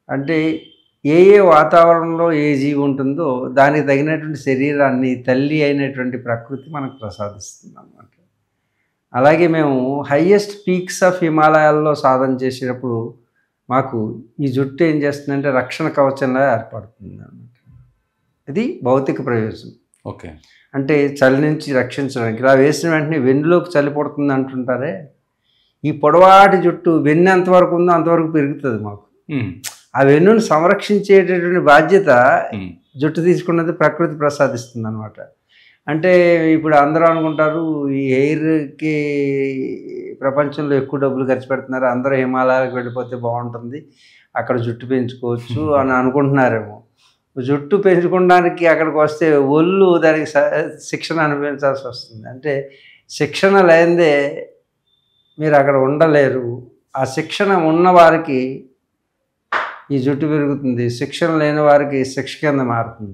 అంటే ఏ ఏ వాతావరణంలో ఏ జీవి ఉంటుందో దానికి తగినటువంటి శరీరాన్ని తల్లి అయినటువంటి ప్రకృతి మనకు ప్రసాదిస్తుందన్నమాట. అలాగే మేము హైయెస్ట్ పీక్స్ ఆఫ్ హిమాలయాల్లో సాధన చేసేటప్పుడు మాకు ఈ జుట్టు ఏం చేస్తుందంటే రక్షణ కవచంలా ఏర్పడుతుందన్నమాట. ఇది భౌతిక ప్రయోజనం. ఓకే. అంటే చలి నుంచి రక్షించడానికి. ఇలా వేసిన వెంటనే వెన్నులోకి చలి పుడుతుంది అంటుంటారే, ఈ పొడవాటి జుట్టు వెన్ను ఎంతవరకు ఉందో అంతవరకు పెరుగుతుంది మాకు. ఆ వెన్నుని సంరక్షించేటటువంటి బాధ్యత జుట్టు తీసుకున్నది ప్రకృతి ప్రసాదిస్తుంది అనమాట. అంటే ఇప్పుడు అందరూ అనుకుంటారు ఈ హెయిర్కి ప్రపంచంలో ఎక్కువ డబ్బులు ఖర్చు పెడుతున్నారు, అందరూ హిమాలయాలకు వెళ్ళిపోతే బాగుంటుంది, అక్కడ జుట్టు పెంచుకోవచ్చు అని అనుకుంటున్నారేమో. జుట్టు పెంచుకోవడానికి అక్కడికి వస్తే ఒళ్ళు దానికి శిక్షణ అనుభవించాల్సి వస్తుంది. అంటే శిక్షణ లేనిదే మీరు అక్కడ ఉండలేరు. ఆ శిక్షణ ఉన్నవారికి ఈ జుట్టు పెరుగుతుంది, శిక్షణ లేని వారికి శిక్ష కింద మారుతుంది.